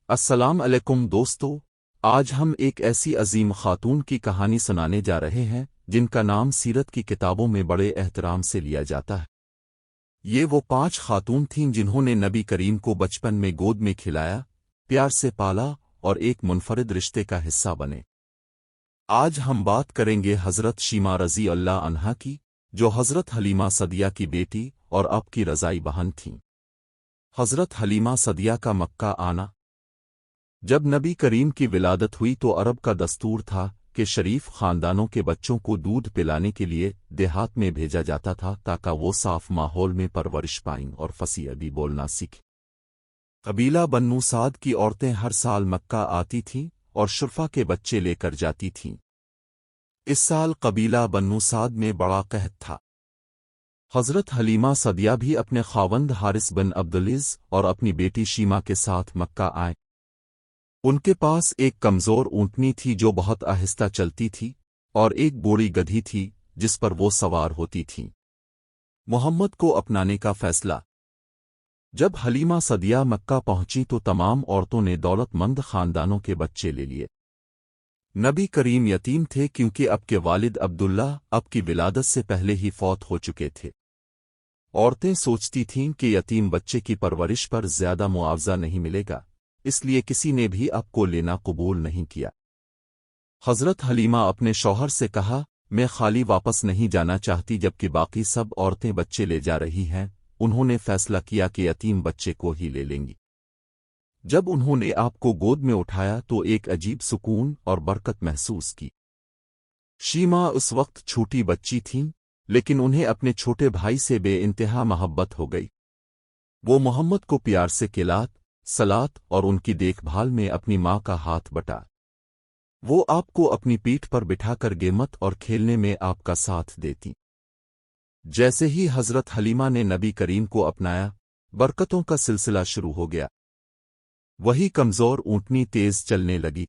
السلام علیکم دوستو، آج ہم ایک ایسی عظیم خاتون کی کہانی سنانے جا رہے ہیں جن کا نام سیرت کی کتابوں میں بڑے احترام سے لیا جاتا ہے۔ یہ وہ 5 خاتون تھیں جنہوں نے نبی کریم کو بچپن میں گود میں کھلایا، پیار سے پالا اور ایک منفرد رشتے کا حصہ بنے۔ آج ہم بات کریں گے حضرت شیمہ رضی اللہ عنہا کی، جو حضرت حلیمہ سعدیہ کی بیٹی اور آپ کی رضائی بہن تھیں۔ حضرت حلیمہ سعدیہ کا مکہ آنا۔ جب نبی کریم کی ولادت ہوئی تو عرب کا دستور تھا کہ شریف خاندانوں کے بچوں کو دودھ پلانے کے لیے دیہات میں بھیجا جاتا تھا تاکہ وہ صاف ماحول میں پرورش پائیں اور فصیح عربی بولنا سیکھیں۔ قبیلہ بنو سعد کی عورتیں ہر سال مکہ آتی تھیں اور شرفا کے بچے لے کر جاتی تھیں۔ اس سال قبیلہ بنو سعد میں بڑا قحط تھا۔ حضرت حلیمہ سعدیہ بھی اپنے خاوند حارث بن عبدالعزیز اور اپنی بیٹی شیمہ کے ساتھ مکہ آئیں۔ ان کے پاس ایک کمزور اونٹنی تھی جو بہت آہستہ چلتی تھی، اور ایک بوڑھی گدھی تھی جس پر وہ سوار ہوتی تھیں۔ محمد کو اپنانے کا فیصلہ۔ جب حلیمہ سعدیہ مکہ پہنچی تو تمام عورتوں نے دولت مند خاندانوں کے بچے لے لیے۔ نبی کریم یتیم تھے کیونکہ اب کے والد عبداللہ اب کی ولادت سے پہلے ہی فوت ہو چکے تھے۔ عورتیں سوچتی تھیں کہ یتیم بچے کی پرورش پر زیادہ معاوضہ نہیں ملے گا، اس لیے کسی نے بھی اب کو لینا قبول نہیں کیا۔ حضرت حلیمہ اپنے شوہر سے کہا، میں خالی واپس نہیں جانا چاہتی جبکہ باقی سب عورتیں بچے لے جا رہی ہیں۔ انہوں نے فیصلہ کیا کہ یتیم بچے کو ہی لے لیں گی۔ جب انہوں نے آپ کو گود میں اٹھایا تو ایک عجیب سکون اور برکت محسوس کی۔ شیمہ اس وقت چھوٹی بچی تھیں، لیکن انہیں اپنے چھوٹے بھائی سے بے انتہا محبت ہو گئی۔ وہ محمد کو پیار سے کھلات، سلات اور ان کی دیکھ بھال میں اپنی ماں کا ہاتھ بٹا۔ وہ آپ کو اپنی پیٹھ پر بٹھا کر گیمت اور کھیلنے میں آپ کا ساتھ دیتی۔ جیسے ہی حضرت حلیمہ نے نبی کریم کو اپنایا، برکتوں کا سلسلہ شروع ہو گیا۔ وہی کمزور اونٹنی تیز چلنے لگی۔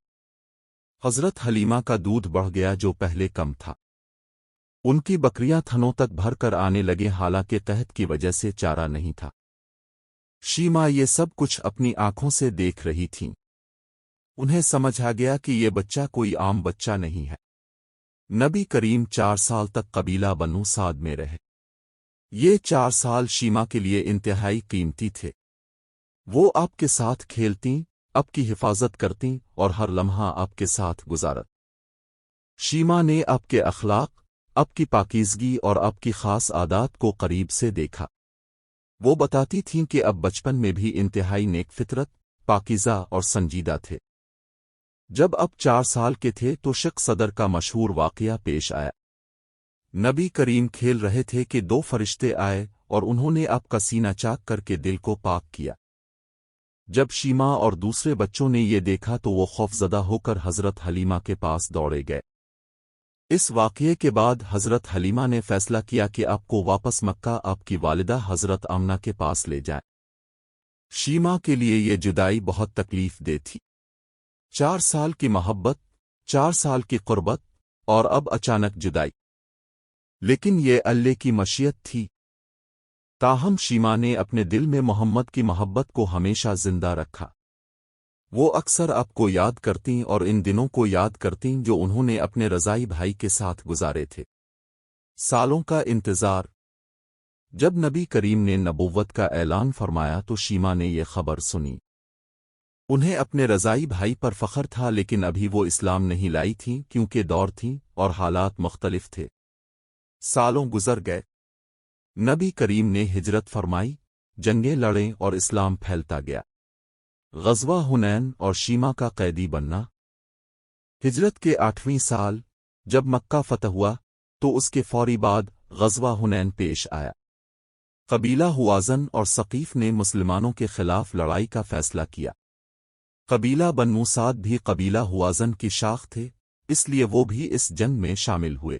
حضرت حلیمہ کا دودھ بڑھ گیا جو پہلے کم تھا۔ ان کی بکریاں تھنوں تک بھر کر آنے لگے حالانکہ قحط کی وجہ سے چارہ نہیں تھا۔ شیمہ یہ سب کچھ اپنی آنکھوں سے دیکھ رہی تھیں۔ انہیں سمجھ آ گیا کہ یہ بچہ کوئی عام بچہ نہیں ہے۔ نبی کریم 4 سال تک قبیلہ بنو سعد میں رہے۔ یہ 4 سال شیمہ کے لیے انتہائی قیمتی تھے۔ وہ آپ کے ساتھ کھیلتیں، آپ کی حفاظت کرتیں اور ہر لمحہ آپ کے ساتھ گزارت۔ شیمہ نے آپ کے اخلاق، آپ کی پاکیزگی اور آپ کی خاص عادات کو قریب سے دیکھا۔ وہ بتاتی تھیں کہ اب بچپن میں بھی انتہائی نیک فطرت، پاکیزہ اور سنجیدہ تھے۔ جب اب 4 سال کے تھے تو شق صدر کا مشہور واقعہ پیش آیا۔ نبی کریم کھیل رہے تھے کہ 2 فرشتے آئے اور انہوں نے آپ کا سینہ چاک کر کے دل کو پاک کیا۔ جب شیمہ اور دوسرے بچوں نے یہ دیکھا تو وہ خوفزدہ ہو کر حضرت حلیمہ کے پاس دوڑے گئے۔ اس واقعے کے بعد حضرت حلیمہ نے فیصلہ کیا کہ آپ کو واپس مکہ آپ کی والدہ حضرت آمنہ کے پاس لے جائیں۔ شیمہ کے لیے یہ جدائی بہت تکلیف دہ تھی۔ 4 سال کی محبت، 4 سال کی قربت اور اب اچانک جدائی۔ لیکن یہ اللہ کی مشیت تھی۔ تاہم شیمہ نے اپنے دل میں محمد کی محبت کو ہمیشہ زندہ رکھا۔ وہ اکثر آپ کو یاد کرتیں اور ان دنوں کو یاد کرتیں جو انہوں نے اپنے رضائی بھائی کے ساتھ گزارے تھے۔ سالوں کا انتظار۔ جب نبی کریم نے نبوت کا اعلان فرمایا تو شیمہ نے یہ خبر سنی۔ انہیں اپنے رضائی بھائی پر فخر تھا لیکن ابھی وہ اسلام نہیں لائی تھیں کیونکہ دور تھیں اور حالات مختلف تھے۔ سالوں گزر گئے۔ نبی کریم نے ہجرت فرمائی، جنگیں لڑیں اور اسلام پھیلتا گیا۔ غزوہ حنین اور شیمہ کا قیدی بننا۔ ہجرت کے 8ویں سال جب مکہ فتح ہوا تو اس کے فوری بعد غزوہ حنین پیش آیا۔ قبیلہ ہوازن اور ثقیف نے مسلمانوں کے خلاف لڑائی کا فیصلہ کیا۔ قبیلہ بنو سعد بھی قبیلہ ہوازن کی شاخ تھے، اس لیے وہ بھی اس جنگ میں شامل ہوئے۔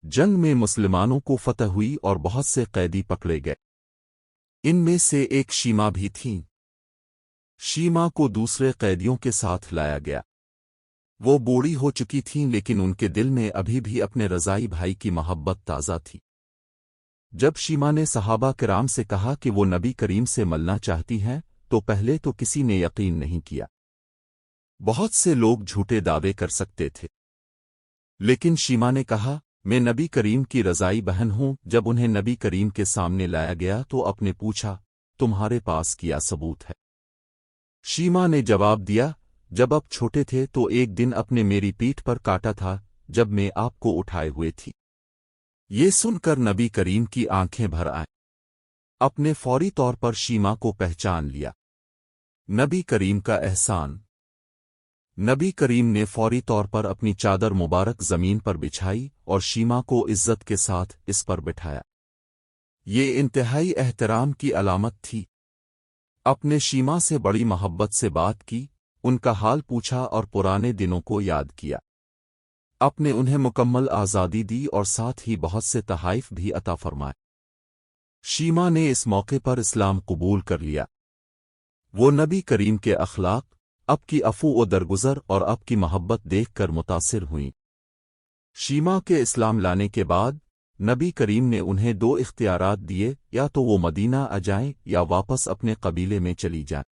جنگ میں مسلمانوں کو فتح ہوئی اور بہت سے قیدی پکڑے گئے۔ ان میں سے ایک شیمہ بھی تھیں۔ شیمہ کو دوسرے قیدیوں کے ساتھ لایا گیا۔ وہ بوڑھی ہو چکی تھیں لیکن ان کے دل میں ابھی بھی اپنے رضائی بھائی کی محبت تازہ تھی۔ جب شیمہ نے صحابہ کرام سے کہا کہ وہ نبی کریم سے ملنا چاہتی ہیں تو پہلے تو کسی نے یقین نہیں کیا۔ بہت سے لوگ جھوٹے دعوے کر سکتے تھے، لیکن شیما نے کہا، میں نبی کریم کی رضائی بہن ہوں۔ جب انہیں نبی کریم کے سامنے لایا گیا تو اپنے پوچھا، تمہارے پاس کیا ثبوت ہے؟ شیما نے جواب دیا، جب آپ چھوٹے تھے تو ایک دن اپنے میری پیٹھ پر کاٹا تھا جب میں آپ کو اٹھائے ہوئے تھی۔ یہ سن کر نبی کریم کی آنکھیں بھر آئیں۔ اپنے فوری طور پر شیما کو پہچان لیا۔ نبی کریم کا احسان۔ نبی کریم نے فوری طور پر اپنی چادر مبارک زمین پر بچھائی اور شیما کو عزت کے ساتھ اس پر بٹھایا۔ یہ انتہائی احترام کی علامت تھی۔ اپنے شیما سے بڑی محبت سے بات کی، ان کا حال پوچھا اور پرانے دنوں کو یاد کیا۔ اپنے انہیں مکمل آزادی دی اور ساتھ ہی بہت سے تحائف بھی عطا فرمائے۔ شیما نے اس موقع پر اسلام قبول کر لیا۔ وہ نبی کریم کے اخلاق، اب کی عفو و درگزر اور اب کی محبت دیکھ کر متاثر ہوئیں۔ شیما کے اسلام لانے کے بعد نبی کریم نے انہیں دو اختیارات دیے، یا تو وہ مدینہ آ جائیں یا واپس اپنے قبیلے میں چلی جائیں۔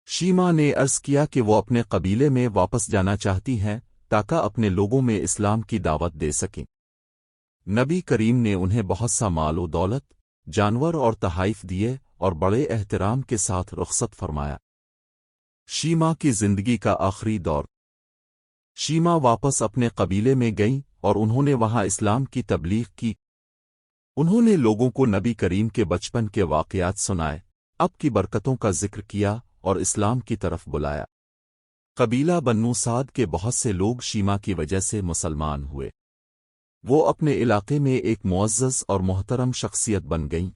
شیما نے عرض کیا کہ وہ اپنے قبیلے میں واپس جانا چاہتی ہیں تاکہ اپنے لوگوں میں اسلام کی دعوت دے سکیں۔ نبی کریم نے انہیں بہت سا مال و دولت، جانور اور تحائف دیے اور بڑے احترام کے ساتھ رخصت فرمایا۔ شیما کی زندگی کا آخری دور۔ شیما واپس اپنے قبیلے میں گئیں اور انہوں نے وہاں اسلام کی تبلیغ کی۔ انہوں نے لوگوں کو نبی کریم کے بچپن کے واقعات سنائے، اب کی برکتوں کا ذکر کیا اور اسلام کی طرف بلایا۔ قبیلہ بنو سعد کے بہت سے لوگ شیما کی وجہ سے مسلمان ہوئے۔ وہ اپنے علاقے میں ایک معزز اور محترم شخصیت بن گئیں۔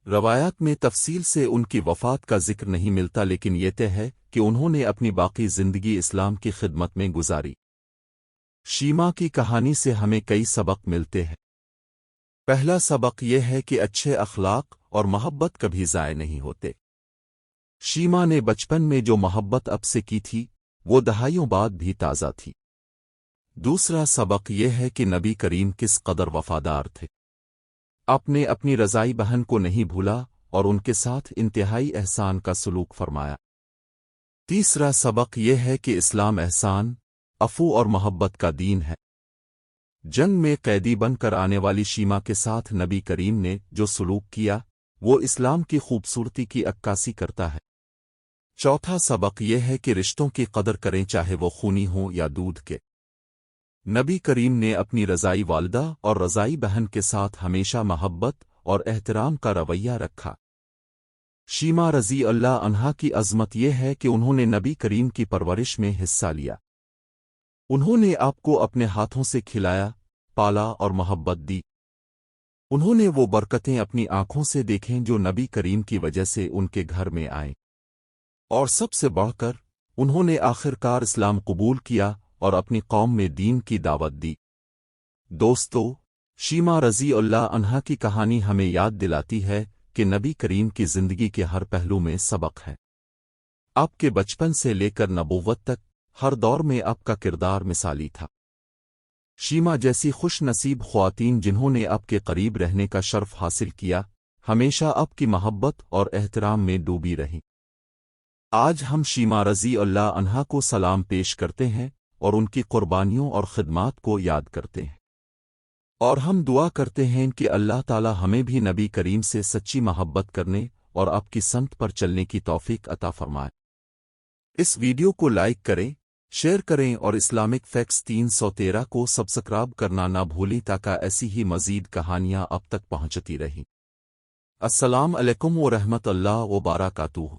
روایات میں تفصیل سے ان کی وفات کا ذکر نہیں ملتا، لیکن یہ طے ہے کہ انہوں نے اپنی باقی زندگی اسلام کی خدمت میں گزاری۔ شیما کی کہانی سے ہمیں کئی سبق ملتے ہیں۔ پہلا سبق یہ ہے کہ اچھے اخلاق اور محبت کبھی ضائع نہیں ہوتے۔ شیما نے بچپن میں جو محبت اب سے کی تھی وہ دہائیوں بعد بھی تازہ تھی۔ دوسرا سبق یہ ہے کہ نبی کریم کس قدر وفادار تھے۔ آپ نے اپنی رضائی بہن کو نہیں بھولا اور ان کے ساتھ انتہائی احسان کا سلوک فرمایا۔ تیسرا سبق یہ ہے کہ اسلام احسان، عفو اور محبت کا دین ہے۔ جنگ میں قیدی بن کر آنے والی شیما کے ساتھ نبی کریم نے جو سلوک کیا وہ اسلام کی خوبصورتی کی عکاسی کرتا ہے۔ چوتھا سبق یہ ہے کہ رشتوں کی قدر کریں، چاہے وہ خونی ہوں یا دودھ کے۔ نبی کریم نے اپنی رضائی والدہ اور رضائی بہن کے ساتھ ہمیشہ محبت اور احترام کا رویہ رکھا۔ شیما رضی اللہ عنہا کی عظمت یہ ہے کہ انہوں نے نبی کریم کی پرورش میں حصہ لیا۔ انہوں نے آپ کو اپنے ہاتھوں سے کھلایا، پالا اور محبت دی۔ انہوں نے وہ برکتیں اپنی آنکھوں سے دیکھیں جو نبی کریم کی وجہ سے ان کے گھر میں آئیں، اور سب سے بڑھ کر انہوں نے آخرکار اسلام قبول کیا اور اپنی قوم میں دین کی دعوت دی۔ دوستو، شیما رضی اللہ عنہا کی کہانی ہمیں یاد دلاتی ہے کہ نبی کریم کی زندگی کے ہر پہلو میں سبق ہے۔ آپ کے بچپن سے لے کر نبوت تک ہر دور میں آپ کا کردار مثالی تھا۔ شیما جیسی خوش نصیب خواتین جنہوں نے آپ کے قریب رہنے کا شرف حاصل کیا، ہمیشہ آپ کی محبت اور احترام میں ڈوبی رہیں۔ آج ہم شیما رضی اللہ عنہا کو سلام پیش کرتے ہیں اور ان کی قربانیوں اور خدمات کو یاد کرتے ہیں، اور ہم دعا کرتے ہیں کہ اللہ تعالی ہمیں بھی نبی کریم سے سچی محبت کرنے اور آپ کی سمت پر چلنے کی توفیق عطا فرمائے۔ اس ویڈیو کو لائک کریں، شیئر کریں اور اسلامک فیکٹس 313 کو سبسکرائب کرنا نہ بھولیں تاکہ ایسی ہی مزید کہانیاں اب تک پہنچتی رہیں۔ السلام علیکم ورحمۃ اللہ وبرکاتہ۔